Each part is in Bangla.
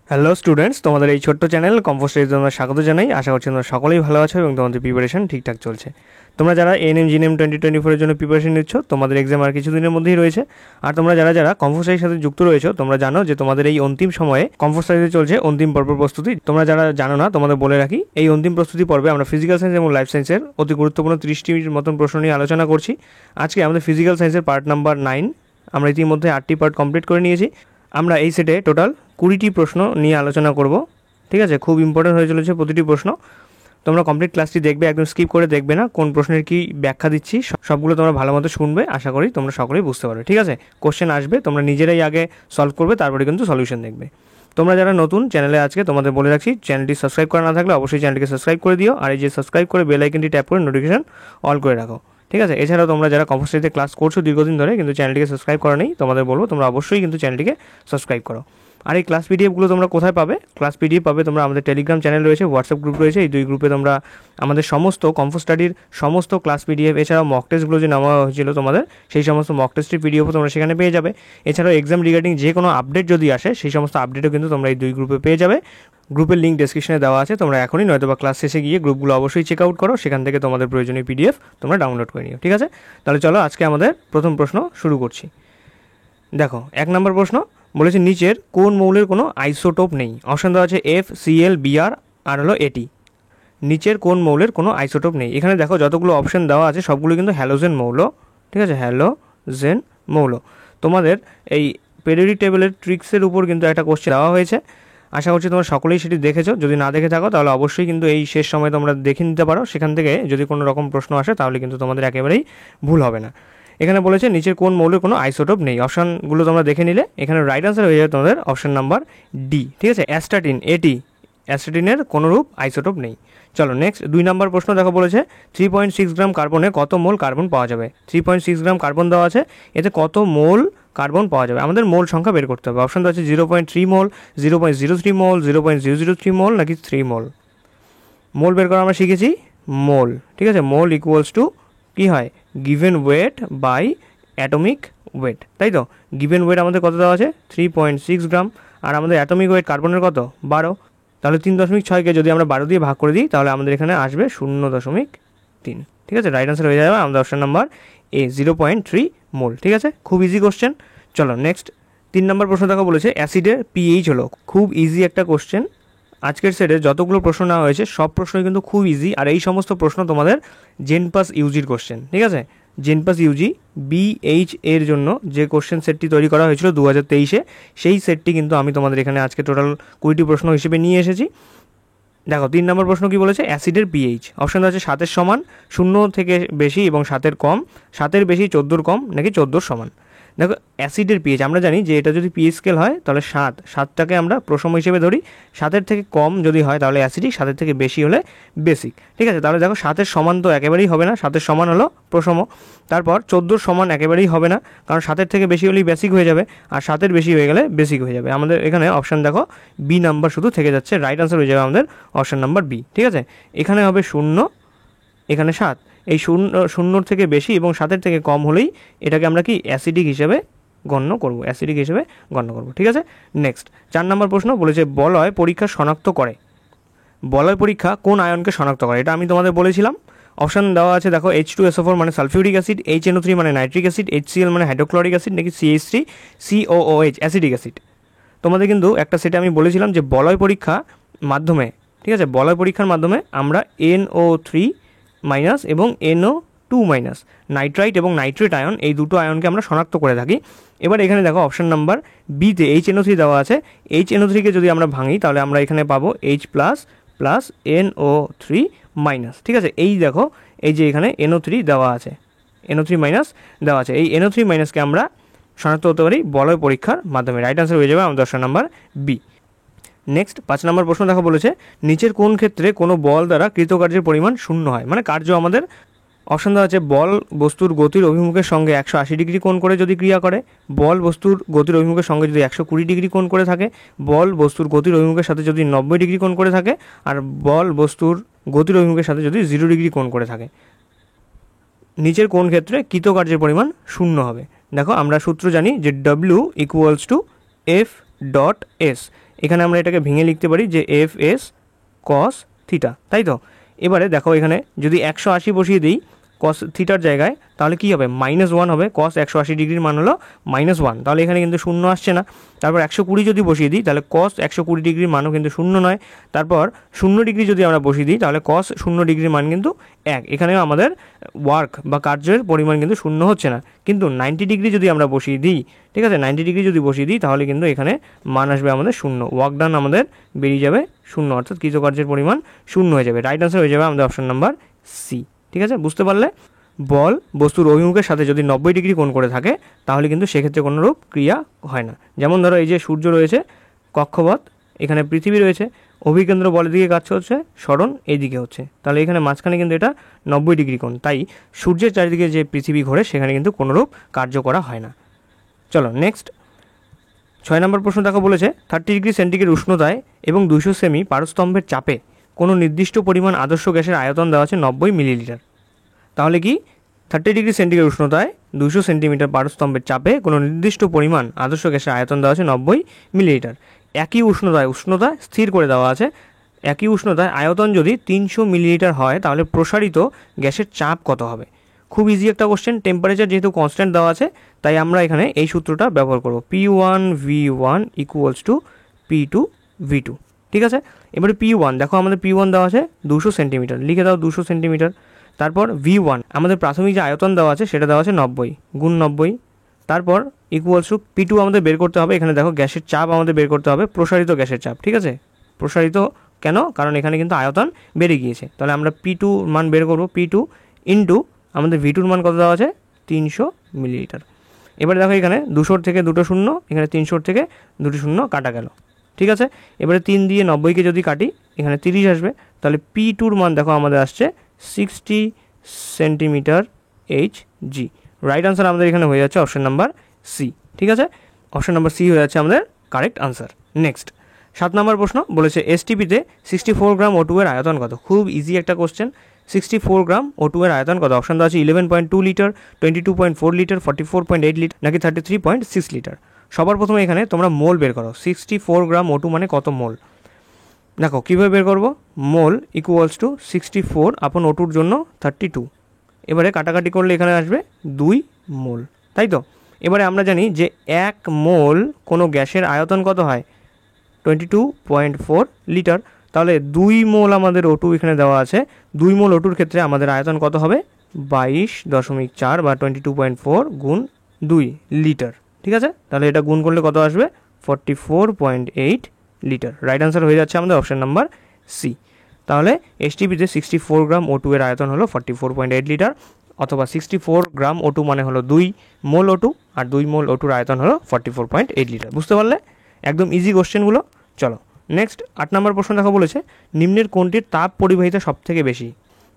হ্যালো স্টুডেন্টস, তোমাদের এই ছোট্ট চ্যানেল কম্পোস্ট স্টাডিতে তোমরা স্বাগত জানাই। আশা করছি তোমরা সকলেই ভালো আছো এবং তোমাদের প্রিপারেশন ঠিকঠাক চলছে। তোমরা যারা এএনএম জিএনএম 2024 এর জন্য প্রিপারেশন নিচ্ছ, তোমাদের এক্সাম আর কিছুদিনের মধ্যেই রয়েছে। আর তোমরা যারা যারা কম্পোস্ট স্টাডির সাথে যুক্ত রয়েছো, তোমরা জানো যে তোমাদের এই অন্তিম সময়ে কম্পোস্ট স্টাডিতে চলছে অন্তিম পর্ব প্রস্তুতি। তোমরা যারা জানো না, তোমাদের বলে রাখি, এই অন্তিম প্রস্তুতি পর্বে আমরা ফিজিক্যাল সায়েন্স এবং লাইফ সায়েন্সের অতি গুরুত্বপূর্ণ 30টির মতন প্রশ্ন নিয়ে আলোচনা করছি। আজকে আমাদের ফিজিক্যাল সায়েন্সের পার্ট নাম্বার 9, আমরা ইতিমধ্যে 8টি পার্ট কমপ্লিট করে নিয়েছি। আমরা এই সেটে টোটাল 20টি প্রশ্ন নিয়ে আলোচনা করব। ঠিক আছে, খুব ইম্পর্টেন্ট হয়ে চলেছে প্রতিটি প্রশ্ন। তোমরা কমপ্লিট ক্লাসটি দেখবে, একদম স্কিপ করে দেখবে না। কোন প্রশ্নের কি ব্যাখ্যা দিচ্ছি সবগুলো তোমরা ভালো মতো শুনবে। আশা করি তোমরা সকলেই বুঝতে পারবে। ঠিক আছে, কোশ্চেন আসবে, তোমরা নিজেরাই আগে সলভ করবে, তারপরে কিন্তু সলিউশন দেখবে। তোমরা যারা নতুন চ্যানেলে, আজকে তোমাদের বলে রাখছি, চ্যানেলটি সাবস্ক্রাইব করা না থাকলে অবশ্যই চ্যানেলটিকে সাবস্ক্রাইব করে দিও। আর এই যে সাবস্ক্রাইব করে বেল আইকনটি ট্যাপ করে নোটিফিকেশন অল করে রাখো। ঠিক আছে, এছাড়াও তোমরা যারা কম্পোস্ট স্টাডিতে ক্লাস করছো দীর্ঘদিন ধরে কিন্তু চ্যানেলটিকে সাবস্ক্রাইব করা নেই, তোমাদের বলবো তোমরা অবশ্যই কিন্তু চ্যানেলটিকে সাবস্ক্রাইব করো। আর এই ক্লাস পিডিএফগুলো তোমরা কোথায় পাবে? ক্লাস পিডিএফ পাবে তোমরা আমাদের টেলিগ্রাম চ্যানেল রয়েছে, হোয়াটসঅ্যাপ গ্রুপ রয়েছে। এই দুই গ্রুপে তোমরা আমাদের সমস্ত কম্পোস্ট স্টাডির সমস্ত ক্লাস পিডিএফ, এছাড়াও মক টেস্টগুলো যে নেওয়া হয়েছিল তোমাদের, সেই সমস্ত মক টেস্টের পিডিএফও তোমরা সেখানে পেয়ে যাবে। এছাড়াও এক্সাম রিগার্ডিং যে কোনো আপডেট যদি আসে, সেই সমস্ত আপডেটও কিন্তু তোমরা এই দুই গ্রুপে পেয়ে যাবে। গ্রুপের লিঙ্ক ডেসক্রিপশনে দেওয়া আছে, তোমরা এখনই নয়তো বা ক্লাস শেষে গিয়ে গ্রুপগুলো অবশ্যই চেক আউট করো, সেখান থেকে তোমাদের প্রয়োজনীয় পিডিএফ তোমরা ডাউনলোড করে নিও। ঠিক আছে, তাহলে চলো আজকে আমাদের প্রথম প্রশ্ন শুরু করছি। দেখো, 1 নম্বর প্রশ্ন বলেছে, নিচের কোন মৌলের কোনো আইসোটোপ নেই? অপশন দেওয়া আছে FCl, Br আর হলো AT। নিচের কোন মৌলের কোনো আইসোটোপ নেই? এখানে দেখো যতগুলো অপশন দেওয়া আছে সবগুলো কিন্তু হ্যালোজেন মৌল। ঠিক আছে, হ্যালোজেন মৌল। তোমাদের এই পেরিয়ডিক টেবিলের ট্রিক্সের উপর কিন্তু একটা কোশ্চেন দেওয়া হয়েছে। আশা করছি তোমরা সকলেই সেটি দেখেছো। যদি না দেখে থাকো তাহলে অবশ্যই কিন্তু এই শেষ সময় তোমরা দেখে নিতে পারো। সেখান থেকে যদি কোনো রকম প্রশ্ন আসে তাহলে কিন্তু তোমাদের একেবারেই ভুল হবে না। এখানে বলেছে নিচের কোন মৌলের কোনো আইসোটোপ নেই। অপশানগুলো তোমরা দেখে নিলে এখানে রাইট আনসার হয়ে যাবে তোমাদের অপশান নাম্বার ডি। ঠিক আছে, অ্যাস্টাটিন, AT, অ্যাস্টাটিনের কোনোরূপ আইসোটোপ নেই। চলো নেক্সট 2 নম্বর প্রশ্ন দেখো, বলেছে 3.6 গ্রাম কার্বনে কত মোল কার্বন পাওয়া যাবে? 3.6 গ্রাম কার্বন দেওয়া আছে, এতে কত মোল কার্বন পাওয়া যাবে? আমাদের মোল সংখ্যা বের করতে হবে। অপশন দেওয়া আছে 0.3 মোল, 0.03 মোল, 0.003 মোল নাকি 3 মোল। মোল বের করা আমরা শিখেছি মোল। ঠিক আছে, মোল ইকুয়ালস টু কী হয়? Given weight by atomic weight, তাই তো? গিভেন ওয়েট আমাদের কত দেওয়া আছে? 3.6 গ্রাম। আর আমাদের অ্যাটমিক ওয়েট কার্বনের কত? 12। তাহলে 3.6কে যদি আমরা 12 দিয়ে ভাগ করে দিই তাহলে আমাদের এখানে আসবে 0.3। ঠিক আছে, রাইট আনসার হয়ে যাবে আমাদের অপশন নাম্বার A, 0.3 মোল। ঠিক আছে, খুব ইজি কোশ্চেন। চলো নেক্সট 3 নম্বর প্রশ্ন দেখো, বলেছে অ্যাসিডের পিএইচ হলো। খুব ইজি একটা কোশ্চেন। আজকের সেটে যতগুলো প্রশ্ন নেওয়া হয়েছে সব প্রশ্নই কিন্তু খুব ইজি। আর এই সমস্ত প্রশ্ন তোমাদের জেনপাস ইউজির কোশ্চেন। ঠিক আছে, জেনপাস ইউজি BH এর জন্য যে কোশ্চেন সেটটি তৈরি করা হয়েছিল 2023-এ, সেই সেটটি কিন্তু আমি তোমাদের এখানে আজকে টোটাল 20টি প্রশ্ন হিসেবে নিয়ে এসেছি। দেখো 3 নম্বর প্রশ্ন কি বলেছে? অ্যাসিডের পিএইচ। অপশন আছে 7-এর সমান, 0 থেকে বেশি এবং 7-এর কম, 7-এর বেশি 14-এর কম নাকি 14-এর সমান। দেখো অ্যাসিডের পিএইচ আমরা জানি যে এটা যদি পিএইচ স্কেল হয় তাহলে 7টাকে আমরা প্রশম হিসেবে ধরি। 7-এর থেকে কম যদি হয় তাহলে অ্যাসিডিক, 7-এর থেকে বেশি হলে বেসিক। ঠিক আছে, তাহলে দেখো 7-এর সমান তো একেবারেই হবে না, 7-এর সমান হলো প্রশম। তারপর 14-এর সমান একেবারেই হবে না, কারণ 7-এর থেকে বেশি হলেই বেসিক হয়ে যাবে, আর 7-এর বেশি হয়ে গেলে বেসিক হয়ে যাবে। আমাদের এখানে অপশান দেখো বি নাম্বার শুধু থেকে যাচ্ছে, রাইট আনসার হয়ে যাবে আমাদের অপশান নাম্বার বি। ঠিক আছে, এখানে হবে 0, এখানে 7। এই 0 থেকে বেশি এবং 7-এর থেকে কম হলেই এটাকে আমরা কি অ্যাসিডিক হিসেবে গণ্য করব, অ্যাসিডিক হিসেবে গণ্য করব। ঠিক আছে, নেক্সট 4 নম্বর প্রশ্ন বলেছে বলয় পরীক্ষা শনাক্ত করে। বলয় পরীক্ষা কোন আয়নকে শনাক্ত করে? এটা আমি তোমাদের বলেছিলাম। অপশান দেওয়া আছে দেখো H2SO4 মানে সালফিউরিক অ্যাসিড, HNO3 মানে নাইট্রিক অ্যাসিড, HCl মানে হাইড্রোক্লোরিক অ্যাসিড নাকি CH3COOH অ্যাসিডিক অ্যাসিড। তোমাদের কিন্তু একটা সেটে আমি বলেছিলাম যে বলয় পরীক্ষা মাধ্যমে, ঠিক আছে, বলয় পরীক্ষার মাধ্যমে আমরা NO3 মাইনাস এবং NO2 মাইনাস নাইট্রাইট এবং নাইট্রেট আয়ন, এই দুটো আয়নকে আমরা শনাক্ত করে থাকি। এবার এখানে দেখো অপশান নাম্বার বিতে HNO3 দেওয়া আছে। HNO3কে যদি আমরা ভাঙি তাহলে আমরা এখানে পাবো H plus plus NO3 minus. ঠিক আছে, এই দেখো এই যে এখানে NO3 দেওয়া আছে, NO3 মাইনাস দেওয়া আছে, এই NO3 মাইনাসকে আমরা শনাক্ত করতে পারি বলয় পরীক্ষার মাধ্যমে। রাইট আনসার হয়ে যাবে আমাদের অপশন নাম্বার বি। নেক্সট 5 নম্বর প্রশ্ন দেখো, বলেছে নিচের কোন ক্ষেত্রে কোনো বল দ্বারা কৃতকার্যের পরিমাণ শূন্য হয়? মানে কার্য আমাদের অপশন দেওয়া আছে বল বস্তুর গতির অভিমুখের সঙ্গে 180 ডিগ্রি কোণ করে যদি ক্রিয়া করে, বল বস্তুর গতির অভিমুখের সঙ্গে যদি 120 ডিগ্রি কোণ করে থাকে, বল বস্তুর গতির অভিমুখের সাথে যদি 90 ডিগ্রি কোণ করে থাকে, আর বল বস্তুর গতির অভিমুখের সাথে যদি 0 ডিগ্রি কোণ করে থাকে। নিচের কোন ক্ষেত্রে কৃতকার্যের পরিমাণ শূন্য হবে? দেখো আমরা সূত্র জানি যে W equals to F dot S। এখানে আমরা এটাকে ভেঙে লিখতে পারি যে এফ এস কস থিটা, তাই তো। এবারে দেখো এখানে যদি 180 বসিয়ে দিই কস থিটার জায়গায়, তাহলে কী হবে, -1 হবে। কস 180 ডিগ্রির মান হলো -1, তাহলে এখানে কিন্তু শূন্য আসছে না। তারপর 120 যদি বসিয়ে দিই তাহলে কস 120 ডিগ্রির মানও কিন্তু শূন্য নয়। তারপর 0 ডিগ্রি যদি আমরা বসিয়ে দিই তাহলে কস 0 ডিগ্রির মান কিন্তু 1। এখানেও আমাদের ওয়ার্ক বা কার্যের পরিমাণ কিন্তু শূন্য হচ্ছে না। কিন্তু 90 ডিগ্রি যদি আমরা বসিয়ে দিই, ঠিক আছে, 90 ডিগ্রি যদি বসিয়ে দিই তাহলে কিন্তু এখানে মান আসবে আমাদের শূন্য, ওয়ার্ক ডান আমাদের বেরিয়ে যাবে শূন্য, অর্থাৎ কৃতকার্যের পরিমাণ শূন্য হয়ে যাবে। রাইট আনসার হয়ে যাবে আমাদের অপশন নাম্বার সি। ঠিক আছে, বুঝতে পারলে? বল বস্তুর অভিমুখের সাথে যদি 90 ডিগ্রি কোণ করে থাকে তাহলে কিন্তু সেক্ষেত্রে কোনোরূপ ক্রিয়া হয় না। যেমন ধরো এই যে সূর্য রয়েছে কক্ষপথ, এখানে পৃথিবী রয়েছে, অভিকেন্দ্র বলের দিকে কাজ হচ্ছে, স্মরণ এইদিকে হচ্ছে, তাহলে এখানে মাঝখানে কিন্তু এটা 90 ডিগ্রি কোণ, তাই সূর্যের চারিদিকে যে পৃথিবী ঘোরে সেখানে কিন্তু কোনোরূপ কার্য করা হয় না। চলো নেক্সট 6 নম্বর প্রশ্ন দেখো, বলেছে 30 ডিগ্রি সেন্টিগ্রেড উষ্ণতায় এবং 200 সেমি পারস্তম্ভের চাপে কোনো নির্দিষ্ট পরিমাণ আদর্শ গ্যাসের আয়তন দেওয়া আছে 90 মিলিলিটার। তাহলে কি 30 ডিগ্রি সেন্টিগ্রেড উষ্ণতায় 200 সেন্টিমিটার পারস্তম্ভের চাপে কোনো নির্দিষ্ট পরিমাণ আদর্শ গ্যাসের আয়তন দেওয়া আছে 90 মিলিলিটার। একই উষ্ণতা স্থির করে দেওয়া আছে। একই উষ্ণতায় আয়তন যদি 300 মিলিলিটার হয় তাহলে প্রসারিত গ্যাসের চাপ কত হবে? খুব ইজি একটা কোশ্চেন। টেম্পারেচার যেহেতু কনস্ট্যান্ট দেওয়া আছে তাই আমরা এখানে এই সূত্রটা ব্যবহার করব, P1V1 equals to P2 V2। ঠিক আছে, এবারে P1 দেখো, আমাদের P1 দেওয়া আছে 200 সেন্টিমিটার, লিখে দাও 200 সেন্টিমিটার। তারপর V1 আমাদের প্রাথমিক যে আয়তন দেওয়া আছে সেটা দেওয়া আছে 90 গুণ 90। তারপর ইকুয়ালস টু P2 আমাদের বের করতে হবে। এখানে দেখো গ্যাসের চাপ আমাদের বের করতে হবে, প্রসারিত গ্যাসের চাপ। ঠিক আছে, প্রসারিত কেন, কারণ এখানে কিন্তু আয়তন বেড়ে গিয়েছে, তাহলে আমরা P2 মান বের করব। P2 ইন্টু আমাদের V2 মান কত দেওয়া আছে, 300 মিলিলিটার। এবারে দেখো এখানে 200 থেকে দুটো শূন্য, এখানে 300 থেকে দুটো শূন্য কাটা গেল। ঠিক আছে, এবারে 3 দিয়ে 90কে যদি কাটি এখানে 30 আসবে, তাহলে P2 মান দেখো আমাদের আসছে 60 সেন্টিমিটার HG। রাইট আনসার আমাদের এখানে হয়ে যাচ্ছে অপশন নাম্বার সি। ঠিক আছে, অপশন নাম্বার সি হয়ে যাচ্ছে আমাদের কারেক্ট আনসার। নেক্সট 7 নম্বর প্রশ্ন, বলেছে এসটিপিতে 64 গ্রাম O2 এর আয়তন কত? খুব ইজি একটা কোশ্চেন। 64 গ্রাম O2 এর আয়তন কত? অপশন দেওয়া আছে 11.2 লিটার, 22.4 লিটার, 44.8 লিটার নাকি 33.6 লিটার। সবার প্রথমে এখানে তোমরা মোল বের করো। 64 গ্রাম O2 মানে কত মোল? দেখো কীভাবে বের করবো, মোল ইকুয়ালস টু 64 আপন O2 জন্য 32। এবারে কাটাকাটি করলে এখানে আসবে 2 মোল, তাই তো। এবারে আমরা জানি যে 1 মোল কোনো গ্যাসের আয়তন কত হয়, 22.4 লিটার। তাহলে 2 মোল আমাদের O2 এখানে দেওয়া আছে, 2 মোল O2 ক্ষেত্রে আমাদের আয়তন কত হবে, 22.4 বা 22.4 গুণ 2 লিটার। ঠিক আছে, তাহলে এটা গুণ করলে কত আসবে, 44.8 লিটার। রাইট আনসার হয়ে যাচ্ছে আমাদের অপশন নাম্বার সি। তাহলে এসটিপিতে 64 গ্রাম O2 এর আয়তন হলো 44.8 লিটার, অথবা 64 গ্রাম O2 মানে হলো 2 মোল O2, আর 2 মোল O2 এর আয়তন হলো 44.8 লিটার। বুঝতে পারলে? একদম ইজি কোশ্চেনগুলো। চলো নেক্সট 8 নম্বর প্রশ্ন দেখো, বলেছে নিম্নের কোনটির তাপ পরিবাহিতা সব থেকে বেশি?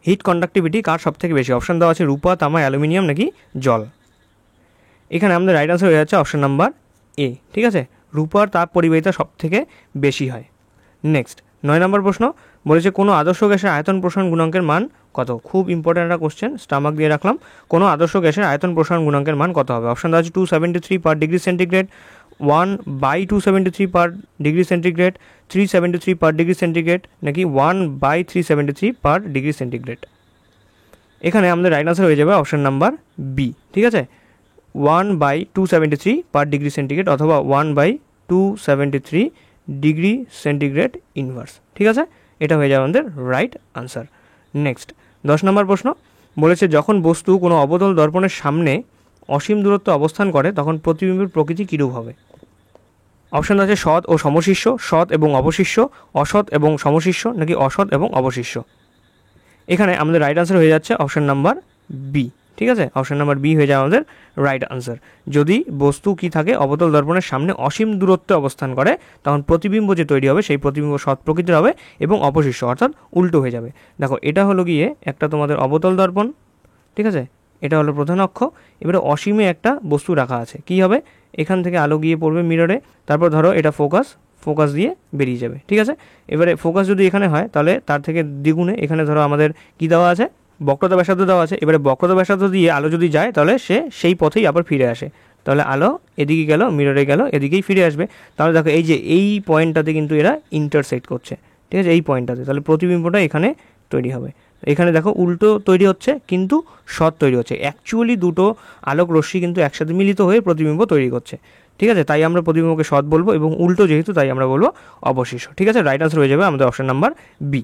হিট কন্ডাক্টিভিটি কার সব থেকে বেশি? অপশন দেওয়া আছে রূপা, তামা, অ্যালুমিনিয়াম নাকি জল। এখানে আমাদের রাইট আনসার হয়ে যাচ্ছে অপশন নাম্বার এ। ঠিক আছে, রূপার তাপ পরিবাহিতা সব থেকে বেশি হয়। নেক্সট 9 নম্বর প্রশ্ন, বলেছে কোনো আদর্শ গ্যাসের আয়তন প্রসারণ গুণাঙ্কের মান কত? খুব ইম্পর্ট্যান্ট একটা কোশ্চেন, স্টামাক দিয়ে রাখলাম। কোনো আদর্শ গ্যাসের আয়তন প্রসারণ গুণাঙ্কের মান কত হবে? অপশন দেওয়া আছে 273 পার ডিগ্রি সেন্টিগ্রেড, 1/273 পার ডিগ্রি সেন্টিগ্রেড, 373 পার ডিগ্রি সেন্টিগ্রেড নাকি 1/373 পার ডিগ্রি সেন্টিগ্রেড। এখানে আমাদের রাইট আনসার হয়ে যাবে অপশন নাম্বার বি। ঠিক আছে, 1/273 পার ডিগ্রি সেন্টিগ্রেড অথবা 1/273 ডিগ্রি সেন্টিগ্রেড ইনভার্স। ঠিক আছে, এটা হয়ে যাবে আমাদের রাইট আনসার। নেক্সট 10 নম্বর প্রশ্ন, বলেছে যখন বস্তু কোনো অবতল দর্পণের সামনে অসীম দূরত্ব অবস্থান করে তখন প্রতিবিম্বের প্রকৃতি কীরূপ হবে? অপশন আছে সৎ ও সমশিষ্য, সৎ এবং অবশিষ্য, অসৎ এবং সমশিষ্য নাকি অসৎ এবং অবশিষ্য। এখানে আমাদের রাইট আনসার হয়ে যাচ্ছে অপশন নাম্বার বি। ঠিক আছে, অপশন নাম্বার বি হয়ে যায় আমাদের রাইট আনসার। যদি বস্তু কি থাকে, অবতল দর্পণের সামনে অসীম দূরত্বে অবস্থান করে তখন প্রতিবিম্ব যে তৈরি হবে সেই প্রতিবিম্ব সৎ প্রকৃতির হবে এবং অবশিষ্য অর্থাৎ উল্টো হয়ে যাবে। দেখো এটা হলো গিয়ে একটা তোমাদের অবতল দর্পণ, ঠিক আছে, এটা হলো প্রধান অক্ষ। এবারে অসীমে একটা বস্তু রাখা আছে, কি হবে, এখান থেকে আলো গিয়ে পড়বে মিররে, তারপর ধরো এটা ফোকাস দিয়ে বেরিয়ে যাবে। ঠিক আছে, এবারে ফোকাস যদি এখানে হয় তাহলে তার থেকে দ্বিগুণে এখানে ধরো আমাদের কি দেওয়া আছে, বক্রতা ব্যাসার্ধ দেওয়া আছে। এবারে বক্রতা ব্যাসার্ধ দিয়ে আলো যদি যায় তাহলে সে সেই পথেই আবার ফিরে আসে, তাহলে আলো এদিকে গেল, মিররে গেল, এদিকেই ফিরে আসবে। তাহলে দেখো এই যে এই পয়েন্টটাতে কিন্তু এরা ইন্টারসেক্ট করছে, ঠিক আছে, এই পয়েন্টটাতে, তাহলে প্রতিবিম্বটা এখানে তৈরি হবে। এখানে দেখো উল্টো তৈরি হচ্ছে কিন্তু সৎ তৈরি হচ্ছে, অ্যাকচুয়ালি দুটো আলোক রশ্মি কিন্তু একসাথে মিলিত হয়ে প্রতিবিম্ব তৈরি করছে, ঠিক আছে। তাই আমরা প্রতিবিম্বকে সৎ বলবো, এবং উল্টো যেহেতু তাই আমরা বলবো অবশিষ্ট, ঠিক আছে। রাইট আনসার হয়ে যাবে আমাদের অপশন নাম্বার বি।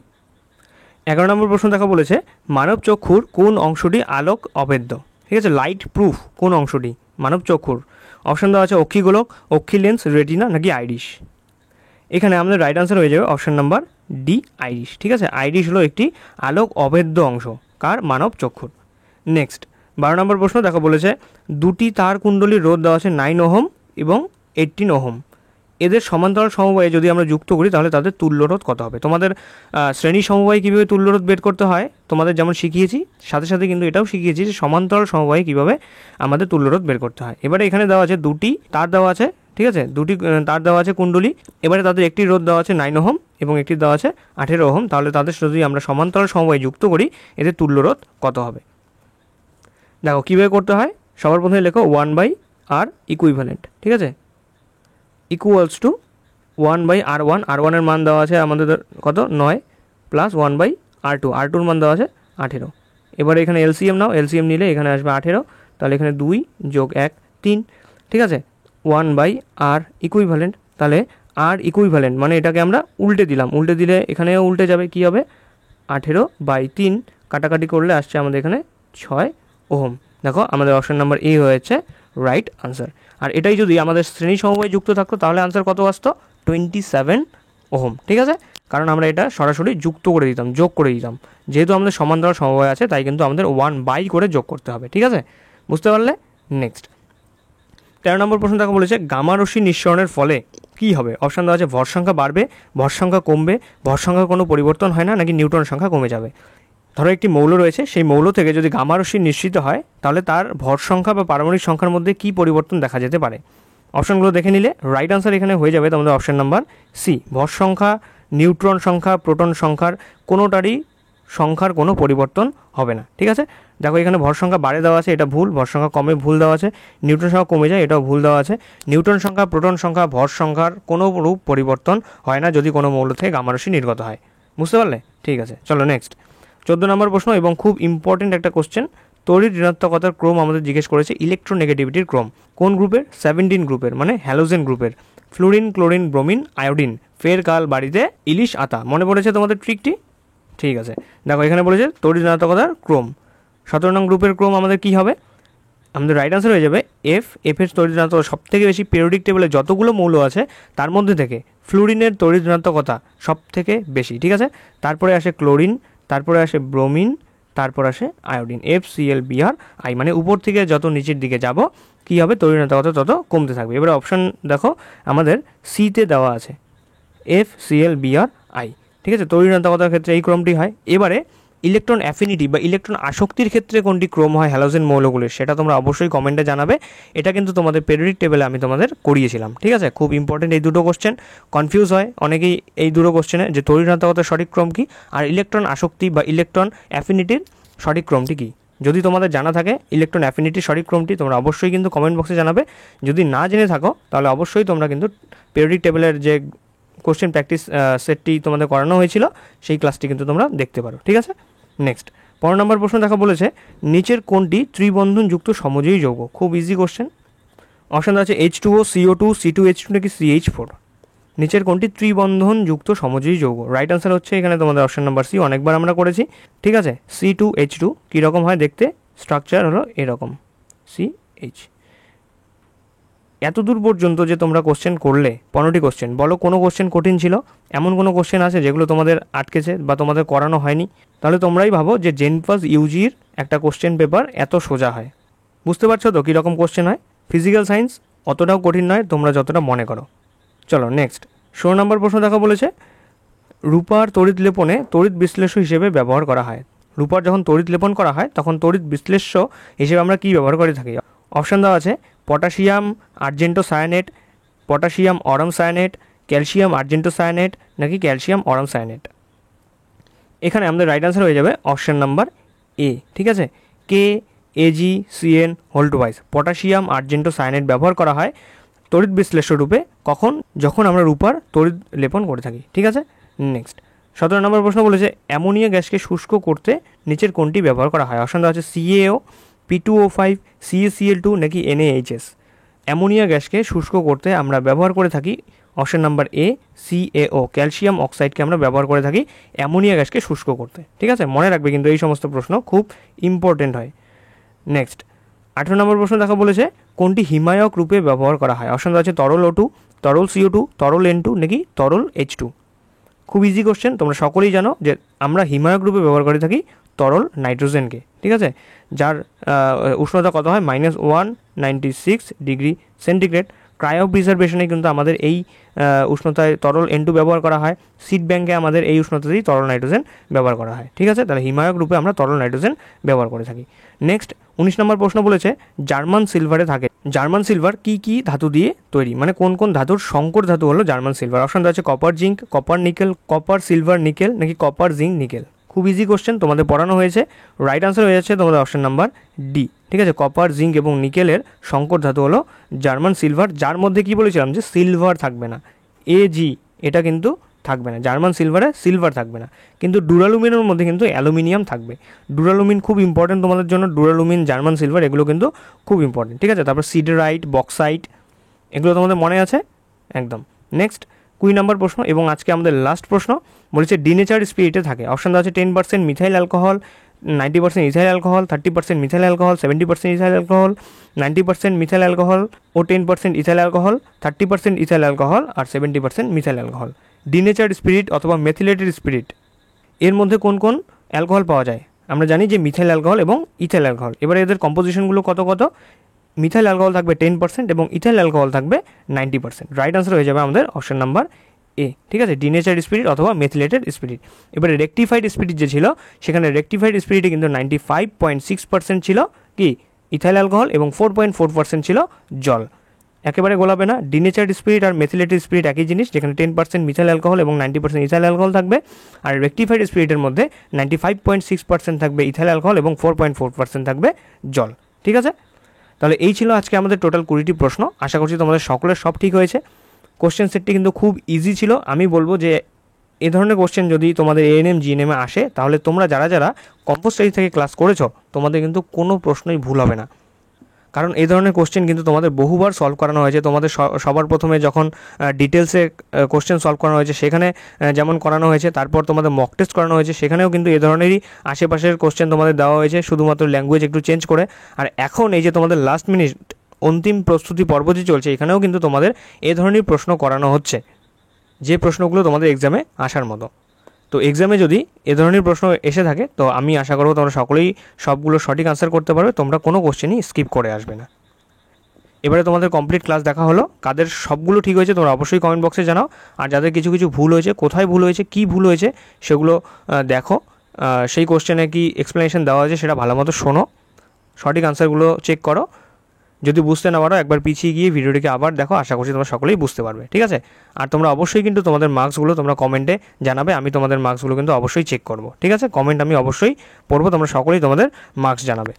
11 নম্বর প্রশ্ন দেখা বলেছে মানব চক্ষুর কোন অংশটি আলোক অভেদ্য, ঠিক আছে, লাইট প্রুফ কোন অংশটি মানব চক্ষুর। অপশন দেওয়া আছে অক্ষিগোলক, অক্ষি লেন্স, রেটিনা নাকি আইরিশ। এখানে আমাদের রাইট আনসার হয়ে যাবে অপশন নাম্বার ডি, আইরিশ, ঠিক আছে। আইরিশ হলো একটি আলোক অভেদ্য অংশ কার, মানব চক্ষুর। নেক্সট 12 নম্বর প্রশ্ন দেখা বলেছে দুটি তার কুণ্ডলীর রোধ দেওয়া আছে 9 ওহম এবং 18 ওহম, এদের সমান্তরাল সমবায়ে যদি আমরা যুক্ত করি তাহলে তাদের তুল্যরোধ কত হবে। তোমাদের শ্রেণী সমবায়ে কীভাবে তুল্যরোধ বের করতে হয় তোমাদের যেমন শিখিয়েছি, সাথে সাথে কিন্তু এটাও শিখিয়েছি যে সমান্তরাল সমবায়ে কীভাবে আমাদের তুল্যরোধ বের করতে হয়। এবারে এখানে দেওয়া আছে দুটি তার দেওয়া আছে, ঠিক আছে, দুটি তার দেওয়া আছে কুণ্ডলী, এবারে তাদের একটি রোধ দেওয়া আছে 9 ওহম এবং একটি দেওয়া আছে 18 ওহম, তাহলে তাদের যদি আমরা সমান্তরাল সমবায়ে যুক্ত করি এদের তুল্যরোধ কত হবে। দেখো কীভাবে করতে হয়, সবার প্রথমে লেখো 1/r ইকুইভ্যালেন্ট, ঠিক আছে, ইকুয়ালস টু 1/r1, r1 এর মান দেওয়া আছে আমাদের কত 9 প্লাস 1/r2, r2 এর মান দেওয়া আছে 18। এবারে এখানে এলসিএম নাও, এলসিএম নিলে এখানে আসবে 18, তাহলে এখানে 2 যোগ 1 3, ঠিক আছে। 1/r ইকুইভ্যালেন্ট, তাহলে r ইকুইভ্যালেন্ট মানে এটাকে আমরা উল্টে দিলাম, উল্টে দিলে এখানেও উল্টে যাবে, কী হবে 18/3, কাটাকাটি করলে আসছে আমাদের এখানে 6 ওহম। দেখো আমাদের অপশন নাম্বার এ হয়েছে রাইট আনসার। আর এটাই যদি আমাদের শ্রেণী সমবায়ে যুক্ত থাকতো তাহলে আনসার কত আসতো 27 ওহম, ঠিক আছে, কারণ আমরা এটা সরাসরি যুক্ত করে দিতাম, যোগ করে দিতাম, যেহেতু আমাদের সমান্তরাল সমবায় আছে তাই কিন্তু আমাদের 1/, করে যোগ করতে হবে, ঠিক আছে, বুঝতে পারলে। নেক্সট 13 নম্বর প্রশ্ন দেখা বলেছে গামা রশ্মি নিঃসরণের ফলে কী হবে। অপশান দেওয়া আছে ভর সংখ্যা বাড়বে, ভর সংখ্যা কমবে, ভর সংখ্যা কোনো পরিবর্তন হয় না, নাকি নিউট্রন সংখ্যা কমে যাবে। ধরো একটি মৌল রয়েছে, সেই মৌল থেকে যদি গামা রশ্মি নিঃসৃত হয় তাহলে তার ভর সংখ্যা বা পারমাণবিক সংখ্যার মধ্যে কী পরিবর্তন দেখা যেতে পারে। অপশানগুলো দেখে নিলে রাইট আনসার এখানে হয়ে যাবে তোমাদের অপশান নাম্বার সি, ভর সংখ্যা, নিউট্রন সংখ্যা, প্রোটন সংখ্যার কোনোটারই সংখ্যার কোনো পরিবর্তন হবে না, ঠিক আছে। দেখো এখানে ভর সংখ্যা বাড়ে দেওয়া আছে, এটা ভুল, ভর সংখ্যা কমে ভুল দেওয়া আছে, নিউট্রন সংখ্যা কমে যায়, এটাও ভুল দেওয়া আছে। নিউট্রন সংখ্যা, প্রোটন সংখ্যা, ভর সংখ্যার কোনো রূপ পরিবর্তন হয় না যদি কোনো মৌল থেকে গামা রশ্মি নির্গত হয়, বুঝতে পারলে, ঠিক আছে। চলো নেক্সট 14 নম্বর প্রশ্ন এবং খুব ইম্পর্টেন্ট একটা কোশ্চেন, তড়িৎ ঋণাত্মকতার ক্রম আমাদের জিজ্ঞেস করেছে, ইলেকট্রোনেগেটিভিটির ক্রম কোন গ্রুপের, 17 গ্রুপের মানে হ্যালোজেন গ্রুপের, ফ্লুরিন, ক্লোরিন, ব্রোমিন, আয়োডিন, ফের কাল বাড়িতে ইলিশ আতা। মনে পড়েছে তোমাদের ট্রিকটি, ঠিক আছে। দেখো এখানে বলেছে তড়িৎ ঋণাত্মকতার ক্রম, 17 নং গ্রুপের ক্রম আমাদের কী হবে, আমাদের রাইট আনসার হয়ে যাবে এফ। এফের তড়িৎ ঋণাত্মকতা সব থেকে বেশি, পিরিয়ডিক টেবিলে যতগুলো মৌল আছে তার মধ্যে থেকে ফ্লুরিনের তড়িৎ ঋণাত্মকতা সব থেকে বেশি, ঠিক আছে। তারপরে আসে ক্লোরিন, তারপরে আসে ব্রোমিন, তারপর আসে আয়োডিন, FCl, Br, I, মানে উপর থেকে যত নিচের দিকে যাব কী হবে তড়িৎ ঋণাত্মকতা তত কমতে থাকবে। এবারে অপশান দেখো আমাদের সিতে দেওয়া আছে FCl, Br, I, ঠিক আছে, তড়িৎ ঋণাত্মকতার ক্ষেত্রে এই ক্রমটি হয়। এবারে ইলেকট্রন অ্যাফিনিটি বা ইলেকট্রন আসক্তির ক্ষেত্রে কোনটি ক্রম হয় হ্যালোজেন মৌলগুলির, সেটা তোমরা অবশ্যই কমেন্টে জানাবে। এটা কিন্তু তোমাদের পিরিয়ডিক টেবিলে আমি তোমাদের করিয়েছিলাম, ঠিক আছে। খুব ইম্পর্টেন্ট এই দুটো কোশ্চেন, কনফিউজ হয় অনেকেই এই দুটো কোশ্চেনে যে তড়িৎ ঋণাত্মকতার সঠিক ক্রম কী আর ইলেকট্রন আসক্তি বা ইলেকট্রন অ্যাফিনিটির সঠিক ক্রমটি কী। যদি তোমাদের জানা থাকে ইলেকট্রন অ্যাফিনিটির সঠিক ক্রমটি তোমরা অবশ্যই কিন্তু কমেন্ট বক্সে জানাবে। যদি না জেনে থাকো তাহলে অবশ্যই তোমরা কিন্তু পিরিয়ডিক টেবিলের যে কোশ্চেন প্র্যাকটিস সেটটি তোমাদের করানো হয়েছিল সেই ক্লাসটি কিন্তু তোমরা দেখতে পারো, ঠিক আছে। নেক্সট 15 নম্বর প্রশ্ন দেখা বলেছে নিচের কোনটি ত্রিবন্ধনযুক্ত সমযোজী যৌগ, খুব ইজি কোশ্চেন। অপশান আছে H2O, CO2, C2H2 নাকি CH4। নিচের কোনটি ত্রিবন্ধনযুক্ত সমযোজী যৌগ, রাইট আনসার হচ্ছে এখানে তোমাদের অপশান নাম্বার সি, অনেকবার আমরা করেছি, ঠিক আছে। C2H2 কীরকম হয় দেখতে, স্ট্রাকচার হলো এরকম CH। এত দূর পর্যন্ত যে তোমরা কোশ্চেন করলে 15টি কোশ্চেন, বলো কোনো কোশ্চেন কঠিন ছিল, এমন কোনো কোশ্চেন আছে যেগুলো তোমাদের আটকেছে বা তোমাদের করানো হয়নি, তাহলে তোমরাই ভাবো যে জেনপাস ইউজির একটা কোশ্চেন পেপার এত সোজা হয়। বুঝতে পারছো তো কীরকম কোশ্চেন হয়। ফিজিক্যাল সায়েন্স অতটাও কঠিন নয় তোমরা যতটা মনে করো। চলো নেক্সট 16 নম্বর প্রশ্ন দেখা বলেছে রূপার তড়িৎ লেপনে তড়িৎ বিশ্লেষ্য হিসেবে ব্যবহার করা হয়। রূপার যখন তড়িৎ লেপন করা হয় তখন তড়িৎ বিশ্লেষ্য হিসেবে আমরা কী ব্যবহার করে থাকি। অপশান দেওয়া আছে potassium argento cyanate, potassium aurum cyanate, calcium argento cyanate নাকি ক্যালসিয়াম অরম সায়ানেট। এখানে আমাদের রাইট আনসার হয়ে যাবে অপশান নাম্বার এ, ঠিক আছে, AgCN2। পটাশিয়াম আর্জেন্টো সায়ানাইড ব্যবহার করা হয় তড়িৎ বিশ্লেষ্য রূপে কখন? যখন আমরা রূপার তড়িৎ লেপন করে থাকি। ঠিক আছে, নেক্সট 17 নম্বর প্রশ্ন বলেছে অ্যামোনিয়া গ্যাসকে শুষ্ক করতে নিচের কোনটি ব্যবহার করা হয়? অপশন দেওয়া আছে CaO, P2O5, CaCl2 নাকি NaHS। অ্যামোনিয়া গ্যাসকে শুষ্ক করতে আমরা ব্যবহার করে থাকি option number A CaO, calcium অক্সাইডকে আমরা ব্যবহার করে থাকি অ্যামোনিয়া গ্যাসকে শুষ্ক করতে। ঠিক আছে, মনে রাখবে কিন্তু এই সমস্ত প্রশ্ন খুব ইম্পর্টেন্ট হয়। নেক্সট 18 নম্বর প্রশ্ন দেখা বলেছে কোনটি হিমায়ক রূপে ব্যবহার করা হয়? অপশন দেওয়া আছে তরল O2, তরল CO2, তরল N2 নাকি তরল H2। খুব ইজি কোশ্চেন, তোমরা সকলেই জানো যে আমরা হিমায়ক রূপে ব্যবহার করে থাকি তরল নাইট্রোজেনকে। ঠিক আছে, যার উষ্ণতা কত হয় -196 ডিগ্রি সেন্টিগ্রেড। ক্রায়ো প্রিজারভেশনে কিন্তু আমাদের এই উষ্ণতায় তরল N2 ব্যবহার করা হয়। সিড ব্যাঙ্কে আমাদের এই উষ্ণতাতেই তরল নাইট্রোজেন ব্যবহার করা হয়। ঠিক আছে, তাহলে হিমায়ক রূপে আমরা তরল নাইট্রোজেন ব্যবহার করে থাকি। নেক্সট 19 নম্বর প্রশ্ন বলেছে জার্মান সিলভারে থাকে। জার্মান সিলভার কি কি ধাতু দিয়ে তৈরি, মানে কোন কোন ধাতুর সংকর ধাতু হলো জার্মান সিলভার? অপশন দেওয়া আছে copper zinc, copper nickel, copper silver nickel নাকি কপার জিঙ্ক নিকেল। খুব ইজি কোশ্চেন, তোমাদের পড়ানো হয়েছে। রাইট আনসার হয়ে যাচ্ছে তোমাদের অপশন নাম্বার ডি। ঠিক আছে, কপার জিঙ্ক এবং নিকেলের সংকর ধাতু হলো জার্মান সিলভার, যার মধ্যে কি বলেছিলাম যে সিলভার থাকবে না, Ag এটা কিন্তু থাকবে না। জার্মান সিলভারে সিলভার থাকবে না, কিন্তু ডুরালুমিনের মধ্যে কিন্তু অ্যালুমিনিয়াম থাকবে। ডুরালুমিন খুব ইম্পর্টেন্ট তোমাদের জন্য, ডুরালুমিন, জার্মান সিলভার এগুলো কিন্তু খুব ইম্পর্টেন্ট। ঠিক আছে, তারপর সিডারাইট, বক্সাইট এগুলো তোমাদের মনে আছে একদম। নেক্সট 20 নম্বর প্রশ্ন এবং আজকে আমাদের লাস্ট প্রশ্ন বলেছে ডিনেচার স্পিরিটে থাকে। অপশন দেওয়া আছে 10% methyl alcohol, 90% ethyl alcohol, 30% methyl alcohol, 70% ethyl alcohol, 90% methyl alcohol ও 10% ইথাইল অ্যালকোহল, 30% ইথাইল অ্যালকোহল আর 70% মিথাইল অ্যালকোহল। ডিনেচার স্পিরিট অথবা মেথিলেটেড স্পিরিট এর মধ্যে কোন কোন অ্যালকোহল পাওয়া যায়? আমরা জানি যে মিথাইল অ্যালকোহল এবং ইথাইল অ্যালকোহল। এবারে এদের কম্পোজিশনগুলো কত কত? মিথাইল অ্যালকোহল থাকবে 10% এবং ইথাইল অ্যালকোহল থাকবে 90%। রাইট আনসার হয়ে যাবে আমাদের অপশন নাম্বার এ। ঠিক আছে, ডিনেচার স্পিরিট অথবা মেথিলেটেড স্পিরিট। এবারে রেকটিফাইড স্পিরিট যে ছিল সেখানে রেকটিফাইড স্পিরিটে কিন্তু 95.6% ছিল কি ইথাইল অ্যালকোহল এবং 4.4% ছিল জল। একেবারে গোলাবে না, ডিনেচার্ড স্পিরিট আর মেথিলেটেড স্পিরিট একই জিনিস, যেখানে 10% মিথাইল অ্যালকোহল এবং 90% ইথাইল অ্যালকোহল থাকবে। আর রেকটিফাইড স্পিরিটের মধ্যে 95.6% থাকবে ইথাইল অ্যালকোহল এবং 4.4% থাকবে জল। ঠিক আছে, তাহলে এই ছিল আজকে আমাদের টোটাল 20টি প্রশ্ন। আশা করছি তোমাদের সকলের সব ঠিক হয়েছে। কোশ্চেন সেটটি কিন্তু খুব ইজি ছিল। আমি বলবো যে এ ধরনের কোশ্চেন যদি তোমাদের এএনএম জিএনএমে আসে তাহলে তোমরা যারা যারা কম্পোজ স্টাডি থেকে ক্লাস করেছো তোমাদের কিন্তু কোনো প্রশ্নই ভুল হবে না, কারণ এই ধরনের কোশ্চেন কিন্তু তোমাদের বহুবার সলভ করানো হয়েছে। তোমাদের সবার প্রথমে যখন ডিটেলসে কোশ্চেন সলভ করানো হয়েছে সেখানে যেমন করানো হয়েছে, তারপর তোমাদের মক টেস্ট করানো হয়েছে, সেখানেও কিন্তু এ ধরনেরই আশেপাশের কোশ্চেন তোমাদের দেওয়া হয়েছে, শুধুমাত্র ল্যাঙ্গুয়েজ একটু চেঞ্জ করে। আর এখন এই যে তোমাদের লাস্ট মিনিট অন্তিম প্রস্তুতি পর্ব যে চলছে, এখানেও কিন্তু তোমাদের এ ধরনের প্রশ্ন করানো হচ্ছে, যে প্রশ্নগুলো তোমাদের এক্সামে আসার মতো। তো এক্সামে যদি এ ধরনের প্রশ্ন এসে থাকে তো আমি আশা করবো তোমরা সকলেই সবগুলো সঠিক আনসার করতে পারবে, তোমরা কোনো কোশ্চেনই স্কিপ করে আসবে না। এবারে তোমাদের কমপ্লিট ক্লাস দেখা হলো। কাদের সবগুলো ঠিক হয়েছে তোমরা অবশ্যই কমেন্ট বক্সে জানাও, আর যাদের কিছু কিছু ভুল হয়েছে, কোথায় ভুল হয়েছে, কী ভুল হয়েছে সেগুলো দেখো। সেই কোশ্চেনে কি এক্সপ্লেনেশন দেওয়া হয়েছে সেটা ভালো মতো শোনো, সঠিক আনসারগুলো চেক করো। যদি বুঝতে না পারো একবার পিছিয়ে গিয়ে ভিডিওটিকে আবার দেখো, আশা করছি তোমরা সকলেই বুঝতে পারবে। ঠিক আছে, আর তোমরা অবশ্যই কিন্তু তোমাদের মার্কসগুলো তোমরা কমেন্টে জানাবে, আমি তোমাদের মার্কসগুলো কিন্তু অবশ্যই চেক করব। ঠিক আছে, কমেন্ট আমি অবশ্যই পড়বো, তোমরা সকলেই তোমাদের মার্কস জানাবে।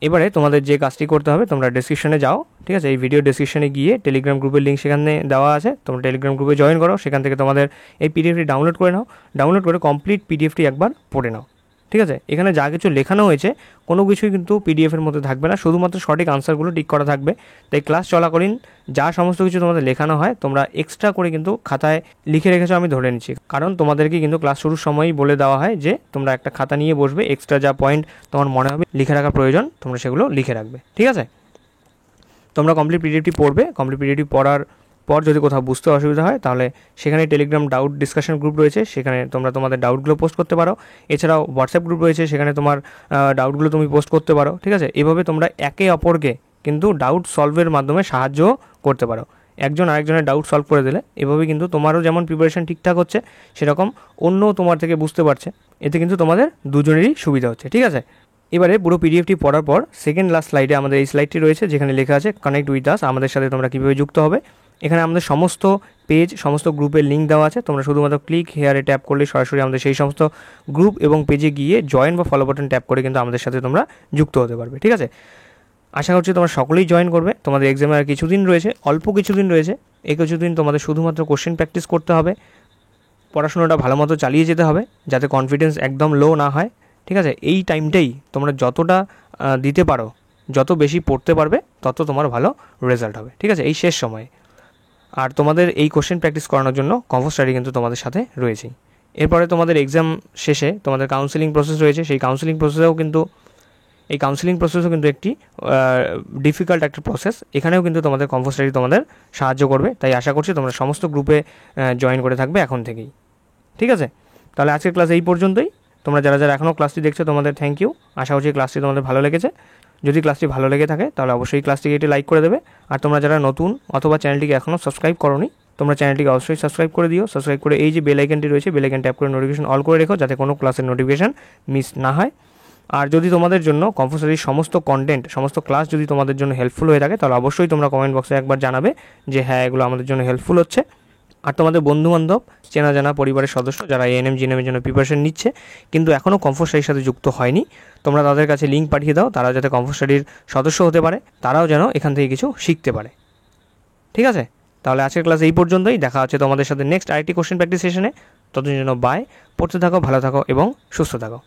এবারে তোমাদের যে কাজটি করতে হবে, তোমরা ডেসক্রিপশনে যাও। ঠিক আছে, এই ভিডিও ডেসক্রিপশনে গিয়ে টেলিগ্রাম গ্রুপের লিঙ্ক সেখানে দেওয়া আছে, তোমরা টেলিগ্রাম গ্রুপে জয়েন করো, সেখান থেকে তোমাদের এই পিডিএফটি ডাউনলোড করে নাও। ডাউনলোড করে কমপ্লিট পিডিএফটি একবার পড়ে নাও। ঠিক আছে, এখানে যা কিছু লেখানো হয়েছে কোনো কিছুই কিন্তু পিডিএফের মধ্যে থাকবে না, শুধুমাত্র সঠিক আনসারগুলো টিক করা থাকবে। তাই ক্লাস চলাকালীন যা সমস্ত কিছু তোমাদের লেখানো হয় তোমরা এক্সট্রা করে কিন্তু খাতায় লিখে রেখেছো আমি ধরে নিচ্ছি, কারণ তোমাদেরকে কিন্তু ক্লাস শুরুর সময়ই বলে দেওয়া হয় যে তোমরা একটা খাতা নিয়ে বসবে, এক্সট্রা যা পয়েন্ট তোমার মনে হবে লিখে রাখার প্রয়োজন তোমরা সেগুলো লিখে রাখবে। ঠিক আছে, তোমরা কমপ্লিট পিডিএফটি পড়বে। কমপ্লিট পিডিএফটি পড়ার পর যদি কোথাও বুঝতে অসুবিধা হয় তাহলে সেখানে টেলিগ্রাম ডাউট ডিসকাশন গ্রুপ রয়েছে, সেখানে তোমরা তোমাদের ডাউটগুলো পোস্ট করতে পারো। এছাড়াও হোয়াটসঅ্যাপ গ্রুপ রয়েছে, সেখানে তোমার ডাউটগুলো তুমি পোস্ট করতে পারো। ঠিক আছে, এভাবে তোমরা একে অপরকে কিন্তু ডাউট সলভের মাধ্যমে সাহায্য করতে পারো। একজন আরেকজনের ডাউট সলভ করে দিলে এভাবে কিন্তু তোমারও যেমন প্রিপারেশন ঠিকঠাক হচ্ছে, সেরকম অন্য তোমার থেকে বুঝতে পারছে, এতে কিন্তু তোমাদের দুজনেরই সুবিধা হচ্ছে। ঠিক আছে, এবারে পুরো পিডিএফটি পড়ার পর সেকেন্ড লাস্ট স্লাইডে আমাদের এই স্লাইডটি রয়েছে, যেখানে লেখা আছে কানেক্ট উইথ আস, আমাদের সাথে তোমরা কীভাবে যুক্ত হবে। এখানে আমাদের সমস্ত পেজ, সমস্ত গ্রুপের লিঙ্ক দেওয়া আছে। তোমরা শুধুমাত্র ক্লিক হেয়ারে ট্যাপ করলে সরাসরি আমাদের সেই সমস্ত গ্রুপ এবং পেজে গিয়ে জয়েন বা ফলো বাটন ট্যাপ করে কিন্তু আমাদের সাথে তোমরা যুক্ত হতে পারবে। ঠিক আছে, আশা করছি তোমরা সকলেই জয়েন করবে। তোমাদের এক্সামের আর কিছুদিন রয়েছে, অল্প কিছুদিন রয়েছে। এই কিছুদিন তোমাদের শুধুমাত্র কোশ্চেন প্র্যাকটিস করতে হবে, পড়াশোনাটা ভালো মতো চালিয়ে যেতে হবে যাতে কনফিডেন্স একদম লো না হয়। ঠিক আছে, এই টাইমটাই তোমরা যতটা দিতে পারো, যত বেশি পড়তে পারবে তত তোমার ভালো রেজাল্ট হবে। ঠিক আছে, এই শেষ সময়ে। আর তোমাদের এই কোশ্চেন প্র্যাকটিস করানোর জন্য কম্পোজ স্টাডি কিন্তু তোমাদের সাথে রয়েছেই। এরপরে তোমাদের এক্সাম শেষে তোমাদের কাউন্সেলিং প্রসেস রয়েছে। সেই কাউন্সেলিং প্রসেসও কিন্তু একটি ডিফিকাল্ট একটা প্রসেস। এখানেও কিন্তু তোমাদের কম্পোজ স্টাডি তোমাদের সাহায্য করবে। তাই আশা করছি তোমরা সমস্ত গ্রুপে জয়েন করে থাকবে এখন থেকেই। ঠিক আছে, তাহলে আজকের ক্লাস এই পর্যন্তই। তোমরা যারা যারা এখনও ক্লাসটি দেখছো তোমাদের থ্যাংক ইউ। আশা করছি ক্লাসটি তোমাদের ভালো লেগেছে। যদি ক্লাসটি ভালো লেগে থাকে তাহলে অবশ্যই ক্লাসটিকে একটি লাইক করে দেবে। আর তোমরা যারা নতুন অথবা চ্যানেলটিকে এখনও সাবস্ক্রাইব করোনি, তোমরা চ্যানেলটিকে অবশ্যই সাবস্ক্রাইব করে দিও। সাবস্ক্রাইব করে এই যে বেল আইকনটি রয়েছে, বেল আইকন ট্যাপ করে নোটিফিকেশন অল করে রেখো যাতে কোনো ক্লাসের নোটিফিকেশন মিস না হয়। আর যদি তোমাদের জন্য কম্পোজ স্টাডির সমস্ত কন্টেন্ট, সমস্ত ক্লাস যদি তোমাদের জন্য হেল্পফুল হয়ে থাকে তাহলে অবশ্যই তোমরা কমেন্ট বক্সে একবার জানাবে যে হ্যাঁ, এগুলো আমাদের জন্য হেল্পফুল হচ্ছে। আর তোমাদের বন্ধুবান্ধব, চেনা জানা, পরিবারের সদস্য যারা এএনএম জিএনএমের জন্য প্রিপারেশন নিচ্ছে কিন্তু এখনও কম্পোজ স্টাডির সাথে যুক্ত হয়নি, তোমরা তাদের কাছে লিঙ্ক পাঠিয়ে দাও। তারা যাতে কম্পোজ স্টাডির সদস্য হতে পারে, তারাও যেন এখান থেকে কিছু শিখতে পারে। ঠিক আছে, তাহলে আজকের ক্লাস এই পর্যন্তই। দেখা হচ্ছে তোমাদের সাথে নেক্সট আরেকটি কোশ্চেন প্র্যাকটিস সেশনে। ততদিন জন্য বাই, পড়তে থাকো, ভালো থাকো এবং সুস্থ থাকো।